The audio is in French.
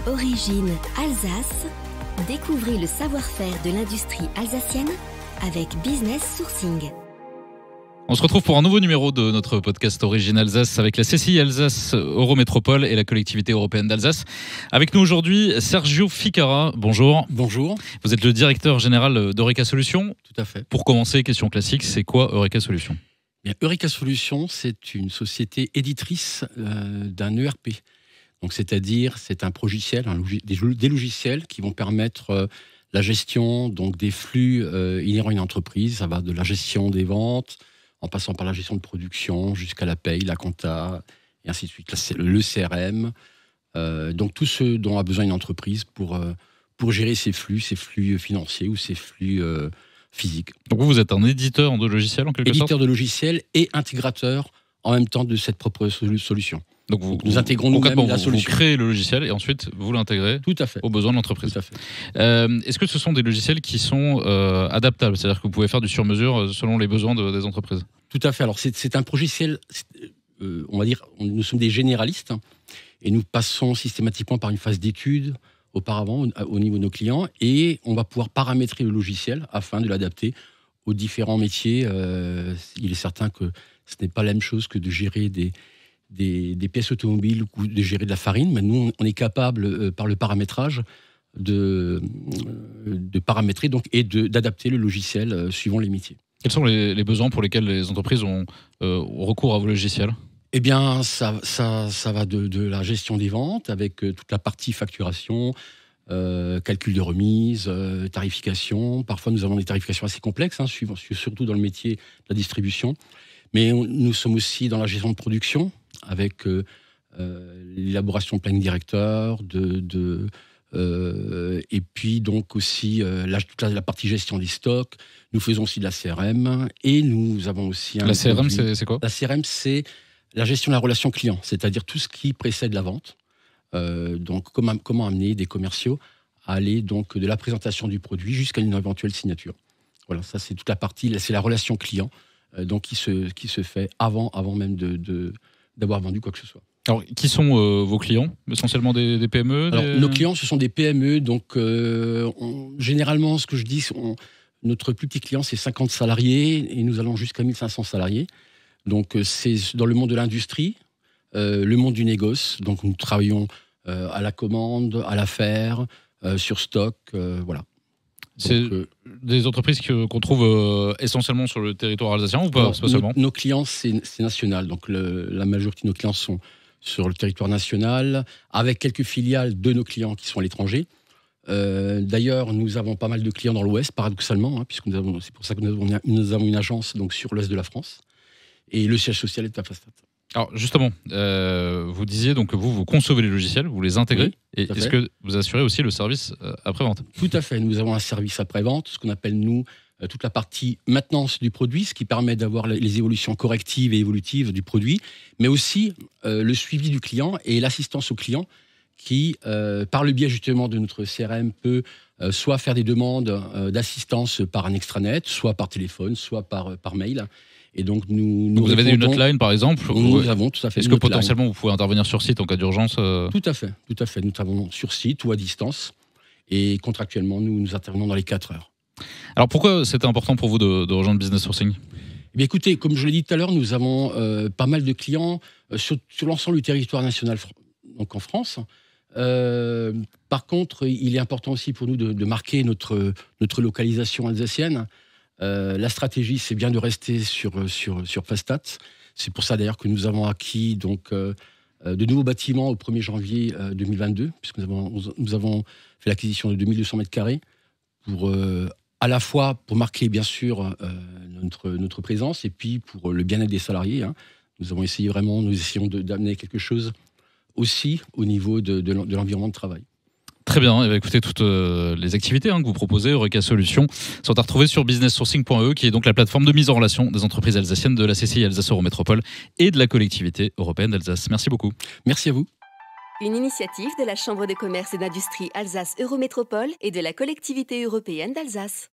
Origine Alsace. Découvrez le savoir-faire de l'industrie alsacienne avec Business Sourcing. On se retrouve pour un nouveau numéro de notre podcast Origine Alsace avec la CCI Alsace Eurométropole et la collectivité européenne d'Alsace. Avec nous aujourd'hui, Sergio Ficara. Bonjour. Bonjour. Vous êtes le directeur général d'Eureka Solutions. Tout à fait. Pour commencer, question classique, c'est quoi Eureka Solutions ? Bien, Eureka Solutions, c'est une société éditrice d'un ERP. Donc, c'est-à-dire, c'est un logiciel, des logiciels qui vont permettre la gestion donc, des flux inhérents à une entreprise. Ça va de la gestion des ventes, en passant par la gestion de production, jusqu'à la paye, la compta, et ainsi de suite. Le CRM, donc tout ce dont a besoin une entreprise pour gérer ses flux financiers ou ses flux physiques. Donc vous êtes un éditeur de logiciels en quelque sorte ? Éditeur de logiciels et intégrateur en même temps de cette propre solution. Donc nous intégrons nous-mêmes la solution. Vous créez le logiciel et ensuite vous l'intégrez Tout à fait. aux besoins de l'entreprise. Tout à fait. Est-ce que ce sont des logiciels qui sont adaptables ? C'est-à-dire que vous pouvez faire du sur-mesure selon les besoins des entreprises ? Tout à fait. Alors c'est un logiciel, on va dire, nous sommes des généralistes et nous passons systématiquement par une phase d'étude auparavant au niveau de nos clients et on va pouvoir paramétrer le logiciel afin de l'adapter aux différents métiers. Il est certain que ce n'est pas la même chose que de gérer des pièces automobiles ou de gérer de la farine, mais nous, on est capable, par le paramétrage, de paramétrer donc, et d'adapter le logiciel suivant les métiers. Quels sont les besoins pour lesquels les entreprises ont recours à vos logiciels ? Eh bien, ça va de la gestion des ventes, avec toute la partie facturation, calcul de remise, tarification. Parfois, nous avons des tarifications assez complexes, surtout dans le métier de la distribution. Mais nous sommes aussi dans la gestion de production, avec l'élaboration de planning directeur, et puis donc aussi toute la partie gestion des stocks. Nous faisons aussi de la CRM et nous avons aussi... La CRM, c'est quoi ? La CRM, c'est la gestion de la relation client, c'est-à-dire tout ce qui précède la vente. Donc comment amener des commerciaux à aller donc de la présentation du produit jusqu'à une éventuelle signature. Voilà, ça c'est toute la partie, c'est la relation client donc qui se fait avant même d'avoir vendu quoi que ce soit. Alors, qui sont vos clients ? Essentiellement des PME ? Alors, nos clients, ce sont des PME. Donc, généralement, ce que je dis, notre plus petit client, c'est 50 salariés et nous allons jusqu'à 1500 salariés. Donc, c'est dans le monde de l'industrie, le monde du négoce. Donc, nous travaillons à la commande, à l'affaire, sur stock, voilà. C'est des entreprises qu'on trouve essentiellement sur le territoire alsacien ou pas ? Alors, pas seulement. Nos clients, c'est national. Donc, la majorité de nos clients sont sur le territoire national, avec quelques filiales de nos clients qui sont à l'étranger. D'ailleurs, nous avons pas mal de clients dans l'Ouest, paradoxalement, puisque c'est pour ça que nous avons une agence donc, sur l'Ouest de la France. Et le siège social est à Pfastatt. Alors justement, vous disiez donc que vous concevez les logiciels, vous les intégrez, Oui, et est-ce que vous assurez aussi le service après-vente ? Tout à fait. Nous avons un service après-vente, ce qu'on appelle, nous, toute la partie maintenance du produit, ce qui permet d'avoir les évolutions correctives et évolutives du produit, mais aussi le suivi du client et l'assistance au client qui, par le biais justement de notre CRM, peut soit faire des demandes d'assistance par un extranet, soit par téléphone, soit par mail. Et donc vous avez une hotline par exemple ? Nous avons tout à fait. Est-ce que potentiellement vous pouvez intervenir sur site en cas d'urgence ? Tout à fait. Nous travaillons sur site ou à distance. Et contractuellement, nous intervenons dans les 4 heures. Alors pourquoi c'était important pour vous de rejoindre Business Sourcing ? Eh bien, écoutez, comme je l'ai dit tout à l'heure, nous avons pas mal de clients sur l'ensemble du territoire national, donc en France. Par contre, il est important aussi pour nous de marquer notre localisation alsacienne. La stratégie, c'est bien de rester sur Pfastatt. C'est pour ça d'ailleurs que nous avons acquis donc, de nouveaux bâtiments au 1er janvier 2022, puisque nous avons fait l'acquisition de 2200 mètres carrés pour à la fois pour marquer bien sûr notre présence et puis pour le bien-être des salariés. Nous essayons d'amener quelque chose aussi au niveau de l'environnement de travail. Très bien, et bien écoutez, toutes les activités que vous proposez, Eureka Solutions, sont à retrouver sur businesssourcing.e, qui est donc la plateforme de mise en relation des entreprises alsaciennes de la CCI Alsace Eurométropole et de la collectivité européenne d'Alsace. Merci beaucoup. Merci à vous. Une initiative de la Chambre de commerce et d'industrie Alsace Eurométropole et de la collectivité européenne d'Alsace.